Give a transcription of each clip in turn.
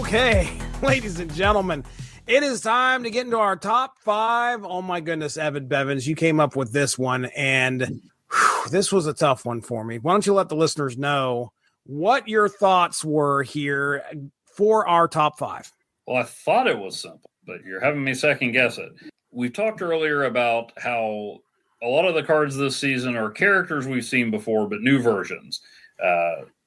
Okay, ladies and gentlemen, it is time to get into our top 5. Oh my goodness, Evan Bevins, you came up with this one, and this was a tough one for me. Why don't you let the listeners know what your thoughts were here for our top 5? Well, I thought it was simple, but you're having me second guess it. We talked earlier about how a lot of the cards this season are characters we've seen before, but new versions.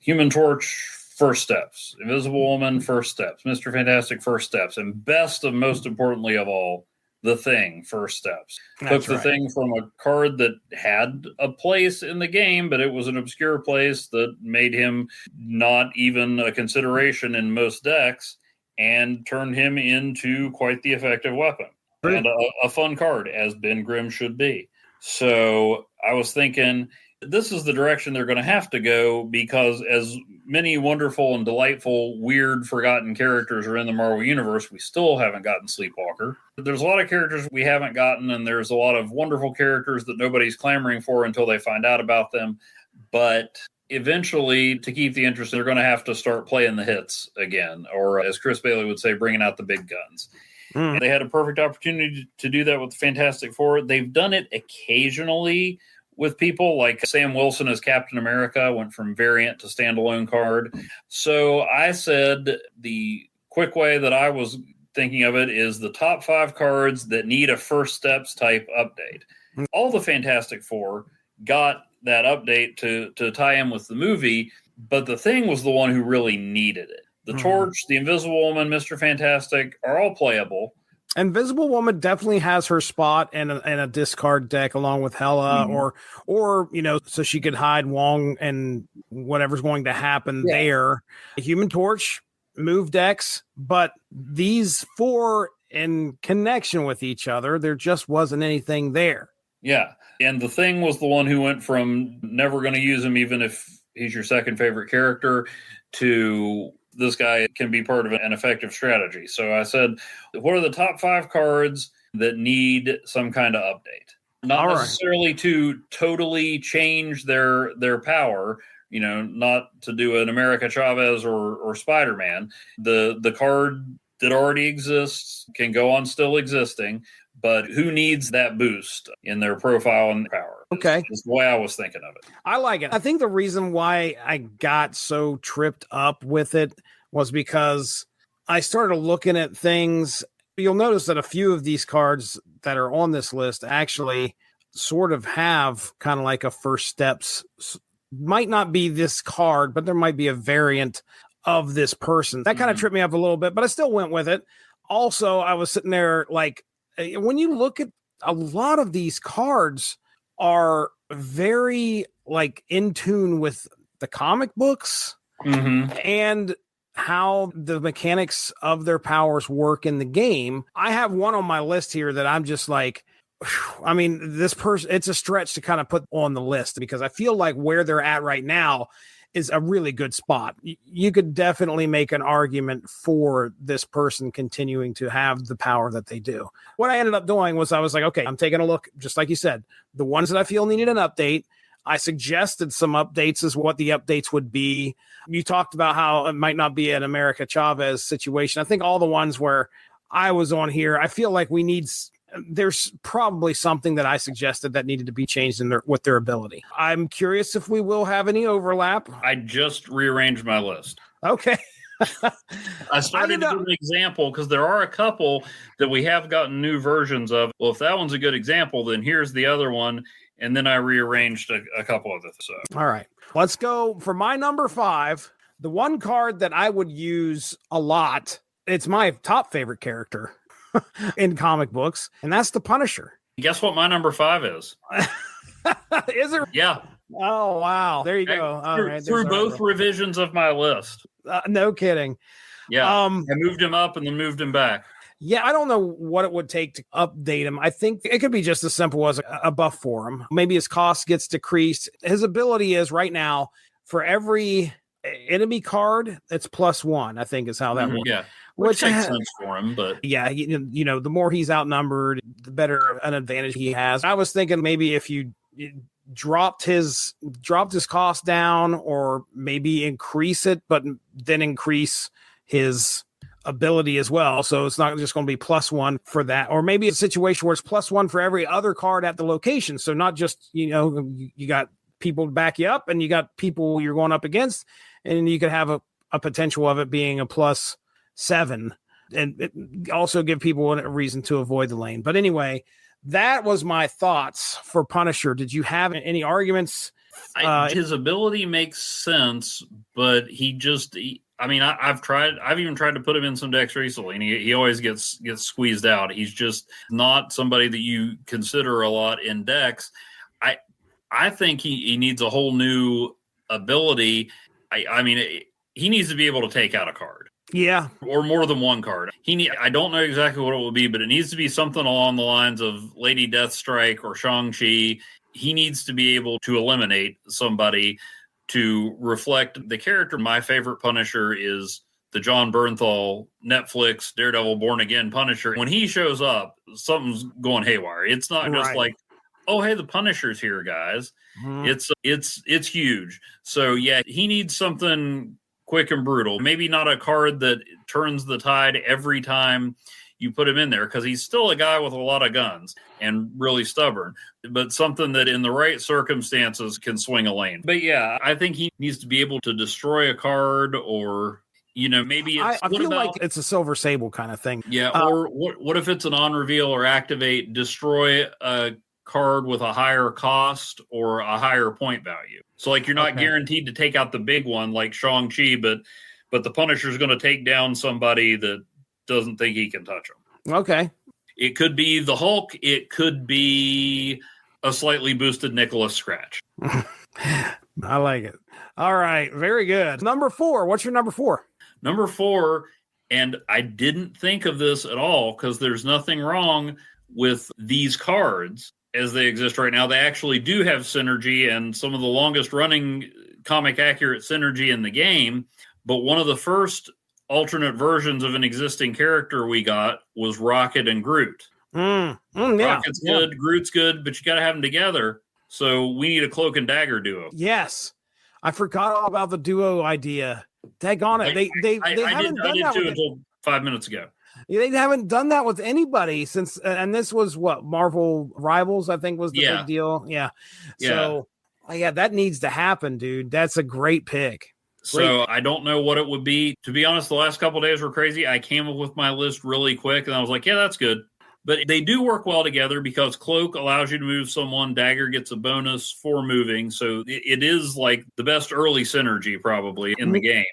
Human Torch, First Steps. Invisible Woman, First Steps. Mr. Fantastic, First Steps. And best of most importantly of all, The Thing, First Steps. Took the Thing from a card that had a place in the game, but it was an obscure place that made him not even a consideration in most decks, and turned him into quite the effective weapon. And a fun card, as Ben Grimm should be. So I was thinking, this is the direction they're going to have to go, because as many wonderful and delightful, weird, forgotten characters are in the Marvel Universe, we still haven't gotten Sleepwalker. There's a lot of characters we haven't gotten, and there's a lot of wonderful characters that nobody's clamoring for until they find out about them. But eventually, to keep the interest, they're going to have to start playing the hits again, or as Chris Bailey would say, bringing out the big guns. And they had a perfect opportunity to do that with Fantastic Four. They've done it occasionally with people like Sam Wilson as Captain America, went from variant to standalone card. So I said the quick way that I was thinking of it is the top 5 cards that need a First Steps type update. All the Fantastic Four got that update to tie in with the movie, but The Thing was the one who really needed it. The Torch, the Invisible Woman, Mr. Fantastic are all playable. Invisible Woman definitely has her spot in a discard deck along with Hela, or so she could hide Wong and whatever's going to happen there. Human Torch, move decks, but these 4 in connection with each other, there just wasn't anything there. Yeah, and The Thing was the one who went from never going to use him even if he's your second favorite character to this guy can be part of an effective strategy. So I said, what are the top 5 cards that need some kind of update? Not necessarily to totally change their power, not to do an America Chavez or Spider-Man. The card that already exists can go on still existing, but who needs that boost in their profile and power? Okay. Is the way I was thinking of it. I like it. I think the reason why I got so tripped up with it was because I started looking at things. You'll notice that a few of these cards that are on this list actually sort of have kind of like a First Steps. Might not be this card, but there might be a variant of this person. That kind of tripped me up a little bit, but I still went with it. Also, I was sitting there like, when you look at a lot of these cards are very like in tune with the comic books and how the mechanics of their powers work in the game. I have one on my list here that I'm just like, I mean, this person, it's a stretch to kind of put on the list because I feel like where they're at right now is a really good spot. You could definitely make an argument for this person continuing to have the power that they do. What I ended up doing was I was like, okay, I'm taking a look, just like you said, the ones that I feel needed an update. I suggested some updates as what the updates would be. You talked about how it might not be an America Chavez situation. I think all the ones where I was on here, I feel like there's probably something that I suggested that needed to be changed with their ability. I'm curious if we will have any overlap. I just rearranged my list. Okay. I started to give an example because there are a couple that we have gotten new versions of. Well, if that one's a good example, then here's the other one. And then I rearranged a couple of the stuff. All right. Let's go for my number 5. The one card that I would use a lot, it's my top favorite character in comic books, and that's the Punisher. Guess what my number 5 is? Is it? Yeah. Oh, wow. There you go. All right. Through both revisions of my list. No kidding. Yeah. I moved him up and then moved him back. Yeah, I don't know what it would take to update him. I think it could be just as simple as a buff for him. Maybe his cost gets decreased. His ability is right now for every enemy card, it's +1, I think is how that works. Yeah. Which makes sense for him, but yeah, the more he's outnumbered, the better an advantage he has. I was thinking maybe if you dropped his cost down, or maybe increase it, but then increase his ability as well. So it's not just going to be +1 for that, or maybe a situation where it's +1 for every other card at the location. So not just, you got people to back you up and you got people you're going up against, and you could have a potential of it being a +7, and it also give people a reason to avoid the lane. But anyway, that was my thoughts for Punisher. Did you have any arguments? His ability makes sense, but I've even tried to put him in some decks recently, and he always gets squeezed out. He's just not somebody that you consider a lot in decks. I think he needs a whole new ability. He needs to be able to take out a card. Yeah. Or more than one card. I don't know exactly what it will be, but it needs to be something along the lines of Lady Deathstrike or Shang-Chi. He needs to be able to eliminate somebody to reflect the character. My favorite Punisher is the John Bernthal Netflix Daredevil Born Again Punisher. When he shows up, something's going haywire. It's not just like, oh, hey, the Punisher's here, guys. Mm-hmm. It's huge. So yeah, he needs something quick and brutal. Maybe not a card that turns the tide every time you put him in there, because he's still a guy with a lot of guns and really stubborn, but something that in the right circumstances can swing a lane. But yeah, I think he needs to be able to destroy a card, or maybe I feel like it's a Silver Sable kind of thing. Yeah, or what if it's an on reveal or activate, destroy a card with a higher cost or a higher point value. So like you're not guaranteed to take out the big one like Shang-Chi, but the Punisher's going to take down somebody that doesn't think he can touch him. Okay. It could be the Hulk. It could be a slightly boosted Nicholas Scratch. I like it. All right. Very good. Number 4. What's your number 4? Number 4, and I didn't think of this at all because there's nothing wrong with these cards as they exist right now. They actually do have synergy and some of the longest running comic accurate synergy in the game. But one of the first alternate versions of an existing character we got was Rocket and Groot. Rocket's good, Groot's good, but you got to have them together. So we need a Cloak and Dagger duo. Yes. I forgot all about the duo idea. Daggone it. They haven't done that until 5 minutes ago. They haven't done that with anybody since, and this was what Marvel Rivals, I think, was the big deal. Yeah. So, that needs to happen, dude. That's a great pick. So I don't know what it would be. To be honest, the last couple of days were crazy. I came up with my list really quick, and I was like, yeah, that's good. But they do work well together because Cloak allows you to move someone. Dagger gets a bonus for moving. So it is like the best early synergy probably in the game.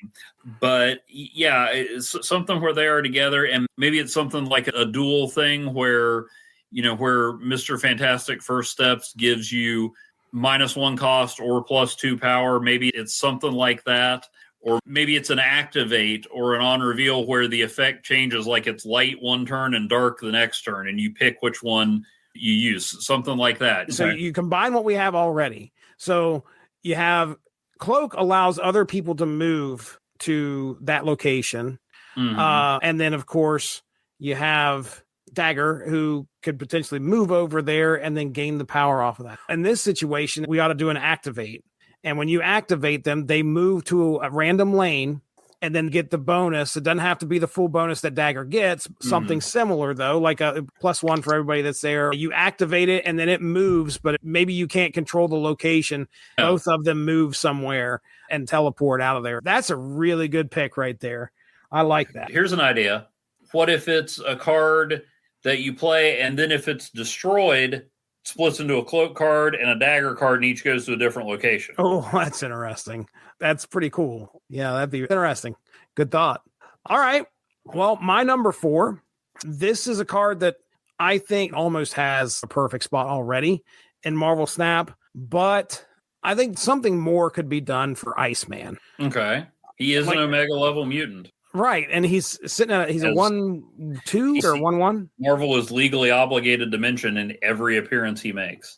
But yeah, it's something where they are together. And maybe it's something like a dual thing where Mr. Fantastic First Steps gives you -1 cost or +2 power. Maybe it's something like that. Or maybe it's an activate or an on reveal where the effect changes, like it's light one turn and dark the next turn, and you pick which one you use, something like that. So you combine what we have already. So you have Cloak allows other people to move to that location. Mm-hmm. And then, of course, you have Dagger, who could potentially move over there and then gain the power off of that. In this situation, we ought to do an activate. And when you activate them, they move to a random lane and then get the bonus. It doesn't have to be the full bonus that Dagger gets. Something similar, though, like a +1 for everybody that's there. You activate it, and then it moves, but maybe you can't control the location. Yeah. Both of them move somewhere and teleport out of there. That's a really good pick right there. I like that. Here's an idea. What if it's a card that you play, and then if it's destroyed, splits into a Cloak card and a Dagger card, and each goes to a different location? Oh, that's interesting. That's pretty cool. Yeah, that'd be interesting. Good thought. All right. Well, my number 4, this is a card that I think almost has a perfect spot already in Marvel Snap, but I think something more could be done for Iceman. Okay. He is an Omega level mutant. Right, and he's sitting at he's a 1/2 or 1/1. Marvel is legally obligated to mention in every appearance he makes.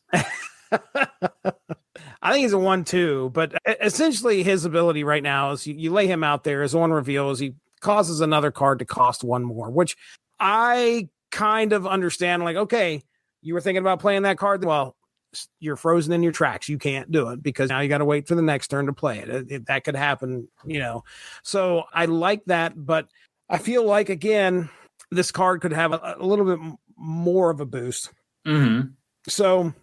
I think he's a 1/2, but essentially his ability right now is you lay him out there as on reveal as he causes another card to cost 1 more, which I kind of understand. Like, okay, you were thinking about playing that card. Well, you're frozen in your tracks. You can't do it because now you got to wait for the next turn to play it. That could happen, So I like that, but I feel like, again, this card could have a little bit more of a boost. Mm-hmm. So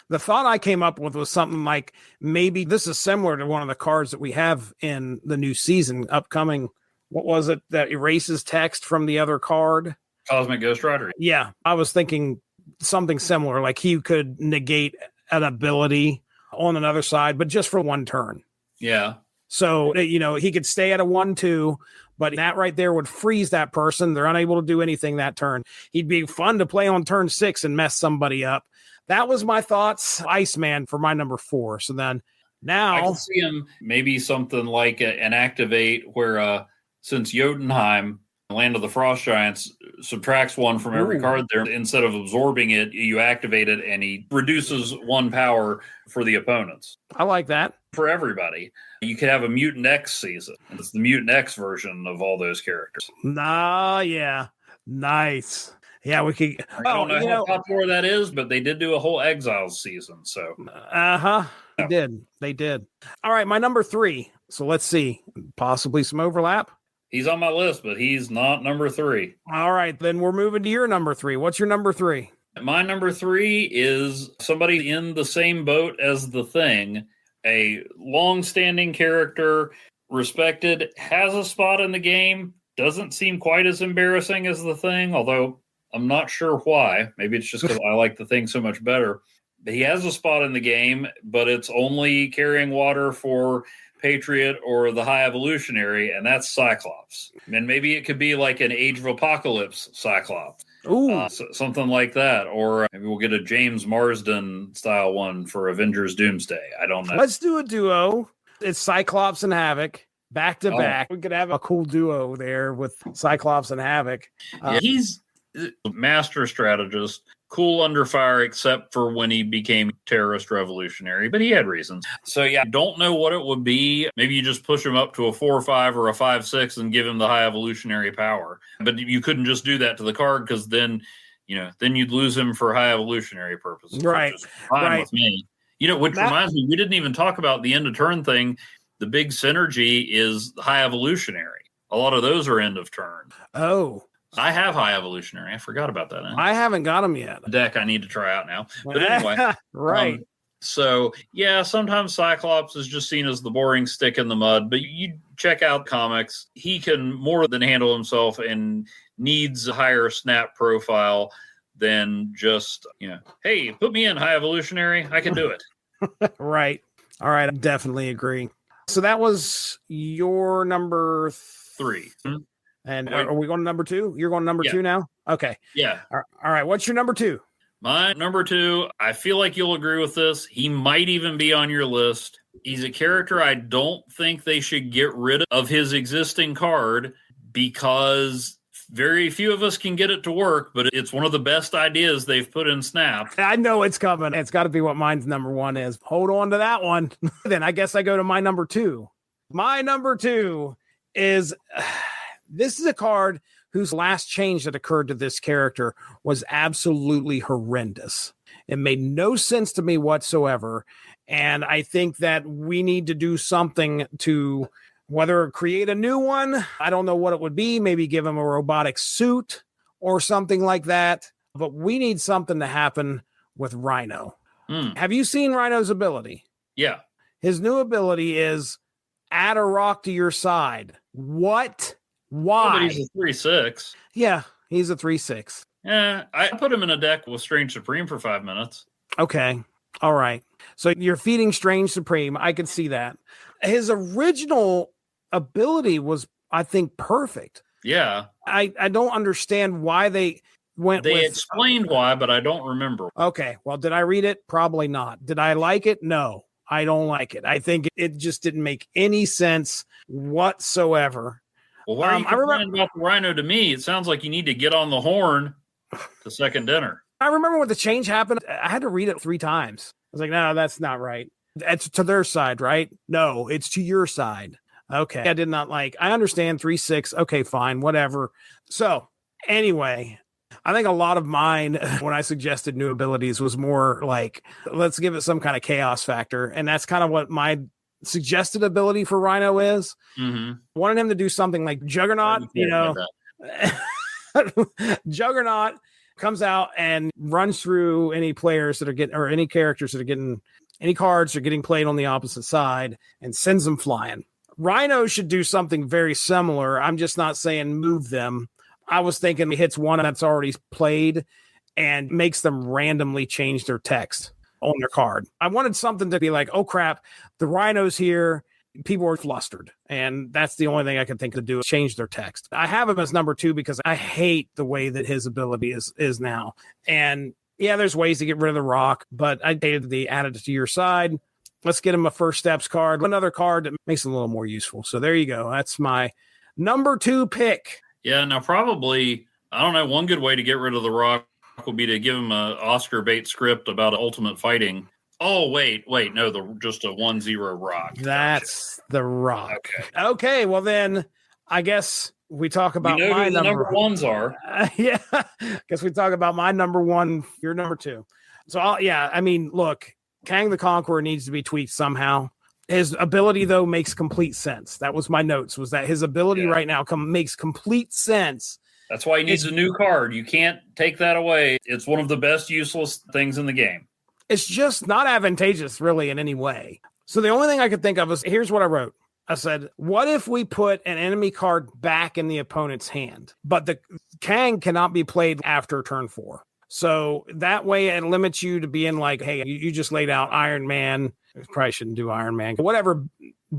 the thought I came up with was something like, maybe this is similar to one of the cards that we have in the new season upcoming. What was it that erases text from the other card? Cosmic Ghost Rider. Yeah, I was thinking something similar, like he could negate an ability on another side, but just for one turn. Yeah. So, he could stay at a 1-2, but that right there would freeze that person. They're unable to do anything that turn. He'd be fun to play on turn 6 and mess somebody up. That was my thoughts. Iceman for my number 4. So then now I can see him maybe something like an activate where since Jotunheim, Land of the Frost Giants, subtracts 1 from every card there, instead of absorbing it, you activate it and he reduces 1 power for the opponents. I like that. For everybody. You could have a Mutant X season. It's the Mutant X version of all those characters. Yeah. Nice. Yeah, we could. I don't know how popular that is, but they did do a whole Exiles season. So, They did. All right, my number 3. So let's see, possibly some overlap. He's on my list, but he's not number 3. All right, then we're moving to your number 3. What's your number 3? My number 3 is somebody in the same boat as the Thing, a long-standing character, respected, has a spot in the game, doesn't seem quite as embarrassing as the Thing, although I'm not sure why. Maybe it's just because I like the Thing so much better. But he has a spot in the game, but it's only carrying water for Patriot or the High Evolutionary, and that's Cyclops. And maybe it could be like an Age of Apocalypse Cyclops. Ooh. Something like that. Or maybe we'll get a James Marsden style one for Avengers Doomsday. I don't know. Let's do a duo. It's Cyclops and Havoc back to back. We could have a cool duo there with Cyclops and Havoc. He's a master strategist, cool under fire, except for when he became terrorist revolutionary, but he had reasons. So yeah, I don't know what it would be. Maybe you just push him up to a 4-5 or a 5-6 and give him the high evolutionary power. But you couldn't just do that to the card, because then you'd lose him for high evolutionary purposes. Right. Which is fine with me. Which reminds me, we didn't even talk about the end of turn thing. The big synergy is high evolutionary. A lot of those are end of turn. Oh. I have high evolutionary. I forgot about that. I haven't got them yet. Deck I need to try out now. But anyway. Right. So, yeah, sometimes Cyclops is just seen as the boring stick in the mud, but you check out comics. He can more than handle himself and needs a higher snap profile than just, hey, put me in high evolutionary. I can do it. Right. All right. I definitely agree. So that was your number 3. And are we going to number 2? You're going to number 2 now? Okay. Yeah. All right. What's your number 2? My number 2, I feel like you'll agree with this. He might even be on your list. He's a character I don't think they should get rid of his existing card, because very few of us can get it to work, but it's one of the best ideas they've put in Snap. I know it's coming. It's got to be what mine's number 1 is. Hold on to that one. Then I guess I go to my number 2. My number 2 is... This is a card whose last change that occurred to this character was absolutely horrendous. It made no sense to me whatsoever. And I think that we need to do something to whether create a new one. I don't know what it would be. Maybe give him a robotic suit or something like that. But we need something to happen with Rhino. Have you seen Rhino's ability? Yeah. His new ability is add a rock to your side. What? Why? But he's a 3/6. Yeah, he's a 3/6. Yeah, I put him in a deck with Strange Supreme for 5 minutes. Okay. All right. So you're feeding Strange Supreme. I could see that. His original ability was, I think, perfect. Yeah. I don't understand why they went They with... explained why, but I don't remember. Okay. Well, did I read it? Probably not. Did I like it? No, I don't like it. I think it just didn't make any sense whatsoever. Well, why are you complaining about the Rhino to me? It sounds like you need to get on the horn to second dinner. I remember when the change happened, I had to read it 3 times. I was like, no, that's not right. It's to their side, right? No, it's to your side. Okay. I did not like, I understand 3/6. Okay, fine, whatever. So anyway, I think a lot of mine, when I suggested new abilities, was more like, let's give it some kind of chaos factor. And that's kind of what my suggested ability for Rhino is. Mm-hmm. Wanted him to do something like Juggernaut, Juggernaut comes out and runs through any players that are getting, or any characters that are getting, any cards are getting played on the opposite side and sends them flying. Rhino should do something very similar. I'm just not saying move them. I was thinking he hits one that's already played and makes them randomly change their text on their card. I wanted something to be like, oh crap, the Rhino's here. People are flustered. And that's the only thing I could think to do is change their text. I have him as number 2 because I hate the way that his ability is now. And yeah, there's ways to get rid of the rock, but I hated the added to your side. Let's get him a first steps card, another card that makes it a little more useful. So there you go. That's my number 2 pick. Yeah, now probably, I don't know, one good way to get rid of the rock would be to give him an Oscar bait script about ultimate fighting. Oh, wait, no, just a 1-0 rock. That's gotcha. The rock. Okay, well then, I guess we talk about my who the number ones are. Yeah, I guess we talk about my number 1, your number 2. So, I mean, look, Kang the Conqueror needs to be tweaked somehow. His ability, though, makes complete sense. That was my notes, was that his ability right now makes complete sense. That's why he needs a new card. You can't take that away. It's one of the best useless things in the game. It's just not advantageous, really, in any way. So the only thing I could think of is, here's what I wrote. I said, what if we put an enemy card back in the opponent's hand, but the Kang cannot be played after turn 4? So that way it limits you to being like, hey, you just laid out Iron Man. I probably shouldn't do Iron Man. Whatever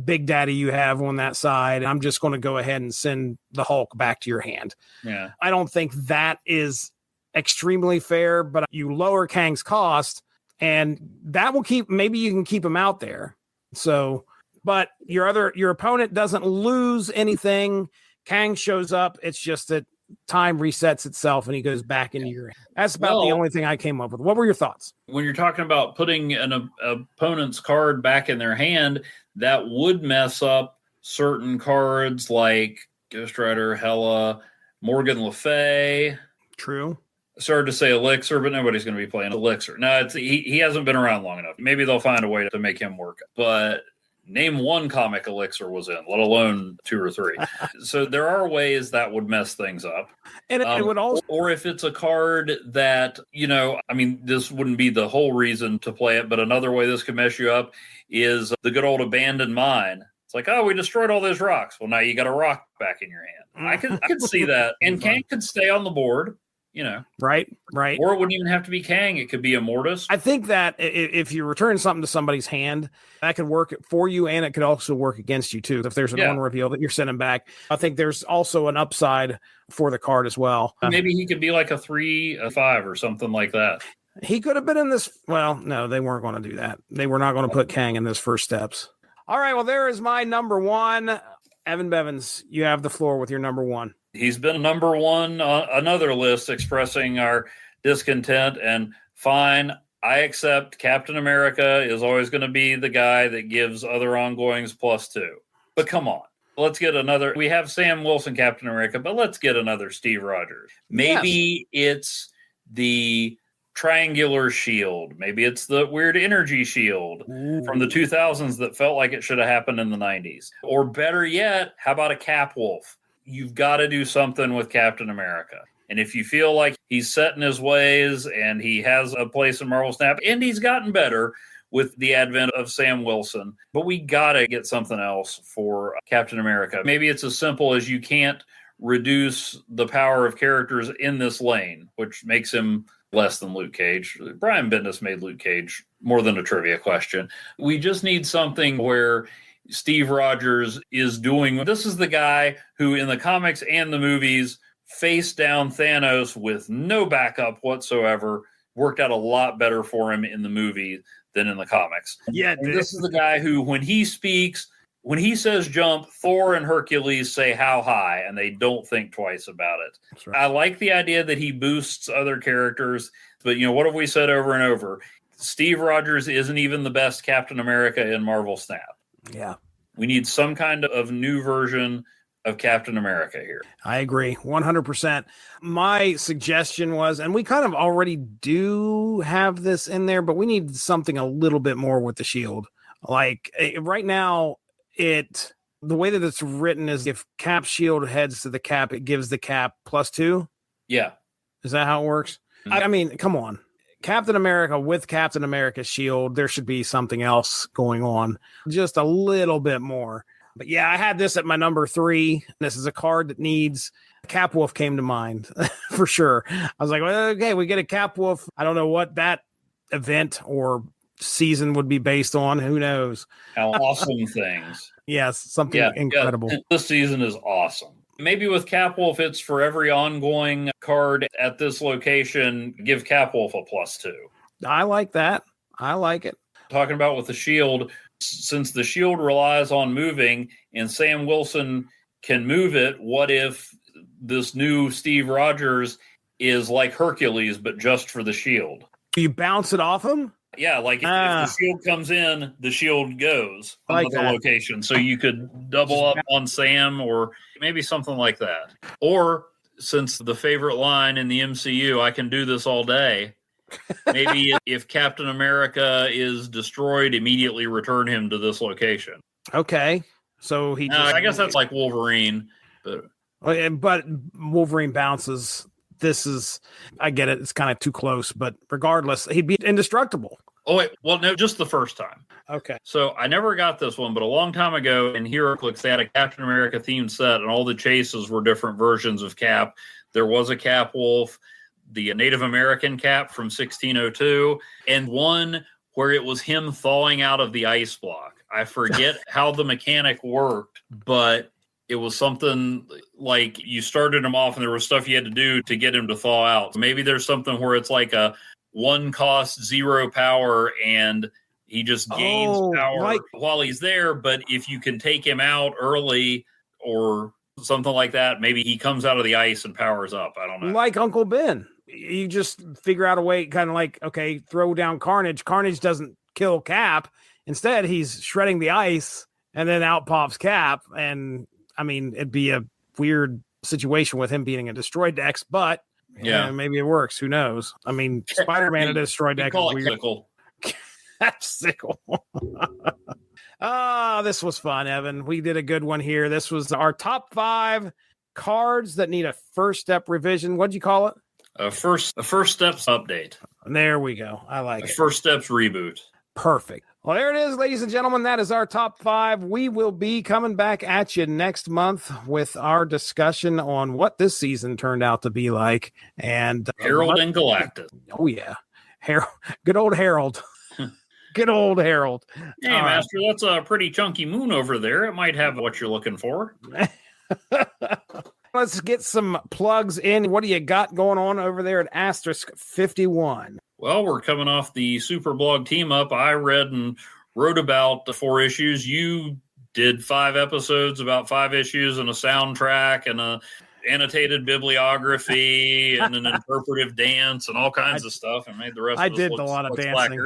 big daddy you have on that side, I'm just going to go ahead and send the Hulk back to your hand. Yeah. I don't think that is extremely fair, but you lower Kang's cost and that will maybe you can keep him out there. So, but your opponent doesn't lose anything. Kang shows up. It's just that time resets itself and he goes back into your hand. That's about the only thing I came up with. What were your thoughts? When you're talking about putting an opponent's card back in their hand, that would mess up certain cards like Ghost Rider, Hela, Morgan Le Fay. True. Sorry to say Elixir, but nobody's going to be playing Elixir. No, he hasn't been around long enough. Maybe they'll find a way to make him work. But name one comic Elixir was in, let alone 2 or 3. So there are ways that would mess things up. And it would also... Or if it's a card that, I mean, this wouldn't be the whole reason to play it, but another way this could mess you up is the good old abandoned mine. It's like, oh, we destroyed all those rocks. Well, now you got a rock back in your hand. I could see that. And Kang could stay on the board. Right. Or it wouldn't even have to be Kang. It could be Immortus. I think that if you return something to somebody's hand, that could work for you, and it could also work against you too. If there's an on reveal that you're sending back, I think there's also an upside for the card as well. Maybe he could be like a 3, a 5, or something like that. He could have been in this. Well, no, they weren't going to do that. They were not going to put Kang in this first steps. All right. Well, there is my number 1. Evan Bevins, you have the floor with your number 1. He's been number 1 on another list expressing our discontent, and fine, I accept Captain America is always going to be the guy that gives other ongoings +2. But come on, let's get another. We have Sam Wilson, Captain America, but let's get another Steve Rogers. Maybe it's the triangular shield. Maybe it's the weird energy shield from the 2000s that felt like it should have happened in the 90s. Or better yet, how about a Cap Wolf? You've got to do something with Captain America. And if you feel like he's set in his ways and he has a place in Marvel Snap, and he's gotten better with the advent of Sam Wilson, but we got to get something else for Captain America. Maybe it's as simple as you can't reduce the power of characters in this lane, which makes him less than Luke Cage. Brian Bendis made Luke Cage more than a trivia question. We just need something where Steve Rogers is doing. This is the guy who in the comics and the movies faced down Thanos with no backup whatsoever. Worked out a lot better for him in the movie than in the comics. Yeah, this is the guy who, when he speaks, when he says jump, Thor and Hercules say how high, and they don't think twice about it. That's right. I like the idea that he boosts other characters, but what have we said over and over? Steve Rogers isn't even the best Captain America in Marvel Snap. Yeah. We need some kind of new version of Captain America here. I agree 100%. My suggestion was, and we kind of already do have this in there, but we need something a little bit more with the shield. Like right now, it The way that it's written is if Cap shield heads to the Cap, it gives the Cap +2. Yeah. Is that how it works? I mean, come on. Captain America with Captain America's shield, there should be something else going on. Just a little bit more. But yeah, I had this at my number 3. This is a card that needs... Cap Wolf came to mind for sure. I was like, well, okay, we get a Cap Wolf. I don't know what that event or season would be based on. Who knows? How awesome things. Yes, something incredible. Yeah. This season is awesome. Maybe with Cap Wolf, it's for every ongoing card at this location, give Cap Wolf a +2. I like that. I like it. Talking about with the shield, since the shield relies on moving and Sam Wilson can move it, what if this new Steve Rogers is like Hercules, but just for the shield? You bounce it off him? Yeah, like if the shield comes in, the shield goes on the location. So you could double up on Sam or maybe something like that. Or since the favorite line in the MCU, I can do this all day. Maybe if Captain America is destroyed, immediately return him to this location. Okay. So he I guess that's like Wolverine. But Wolverine bounces. I get it. It's kind of too close, but regardless, he'd be indestructible. Oh, wait. Well, no, just the first time. Okay. So I never got this one, but a long time ago in HeroClix, they had a Captain America themed set, and all the chases were different versions of Cap. There was a Cap Wolf, the Native American Cap from 1602, and one where it was him thawing out of the ice block. I forget how the mechanic worked, but it was something like you started him off and there was stuff you had to do to get him to thaw out. So maybe there's something where it's like a 1 cost 0 power and he just gains power while he's there. But if you can take him out early or something like that, maybe he comes out of the ice and powers up. I don't know. Like Uncle Ben. You just figure out a way, kind of like, okay, throw down Carnage. Carnage doesn't kill Cap. Instead, he's shredding the ice and then out pops Cap. And I mean, it'd be a weird situation with him being a destroyed Dex, but maybe it works. Who knows? I mean, Spider-Man at a destroyed Dex is weird. Sickle. That's Sickle. This was fun, Evan. We did a good one here. This was our top 5 cards that need a first step revision. What'd you call it? A first steps update. There we go. I like it. First steps reboot. Perfect. Well, there it is, ladies and gentlemen. That is our top 5. We will be coming back at you next month with our discussion on what this season turned out to be like. And Harold and Galactus. Oh, yeah. Good old Harold. Good old Harold. Hey, Master, that's a pretty chunky moon over there. It might have what you're looking for. Let's get some plugs in. What do you got going on over there at Asterisk 51? Well, we're coming off the Super Blog team up. I read and wrote about the 4 issues. You did 5 episodes, about 5 issues and a soundtrack and a annotated bibliography and an interpretive dance and all kinds of stuff, and made the rest of us did a lot of dancing.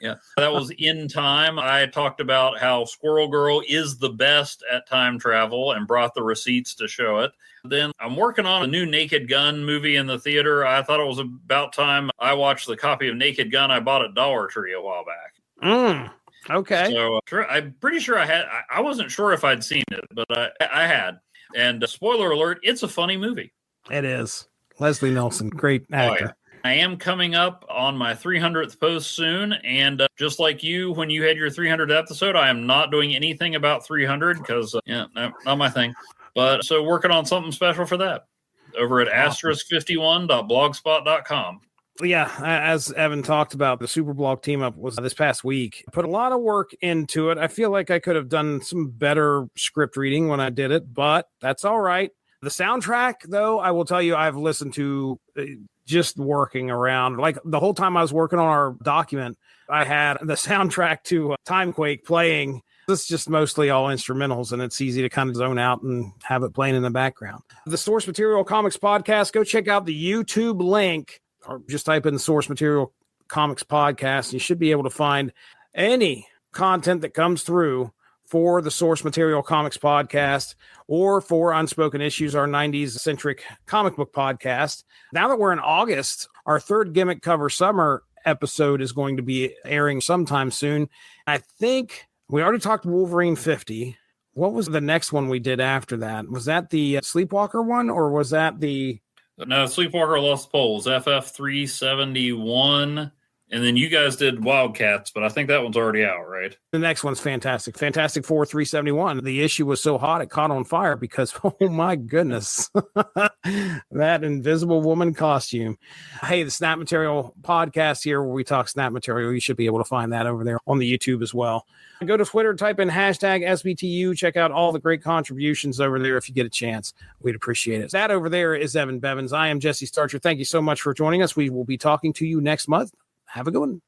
Yeah, that was in time. I talked about how Squirrel Girl is the best at time travel and brought the receipts to show it. Then I'm working on a new Naked Gun movie in the theater. I thought it was about time I watched the copy of Naked Gun I bought at Dollar Tree a while back. Okay. So I'm pretty sure I wasn't sure if I'd seen it, but I had. And spoiler alert, it's a funny movie. It is. Leslie Nielsen, great actor. Oh, yeah. I am coming up on my 300th post soon. And just like you, when you had your 300th episode, I am not doing anything about 300 because, not my thing. But so working on something special for that over at asterisk51.blogspot.com. Yeah, as Evan talked about, the Superblog team up was this past week. Put a lot of work into it. I feel like I could have done some better script reading when I did it, but that's all right. The soundtrack, though, I will tell you, I've listened to just working around. Like the whole time I was working on our document, I had the soundtrack to Timequake playing. This is just mostly all instrumentals, and it's easy to kind of zone out and have it playing in the background. The Source Material Comics Podcast, go check out the YouTube link. Or just type in Source Material Comics Podcast. You should be able to find any content that comes through for the Source Material Comics Podcast or for Unspoken Issues, our 90s-centric comic book podcast. Now that we're in August, our 3rd Gimmick Cover Summer episode is going to be airing sometime soon. I think we already talked Wolverine 50. What was the next one we did after that? Was that the Sleepwalker one, or was that the... No, Sleepwalker Lost Poles, FF371. And then you guys did Wildcats, but I think that one's already out, right? The next one's Fantastic. Fantastic Four 371. The issue was so hot it caught on fire because, oh my goodness, that Invisible Woman costume. Hey, the Snap Material podcast here where we talk Snap Material. You should be able to find that over there on the YouTube as well. Go to Twitter, type in hashtag SBTU. Check out all the great contributions over there if you get a chance. We'd appreciate it. That over there is Evan Bevins. I am Jesse Starcher. Thank you so much for joining us. We will be talking to you next month. Have a good one.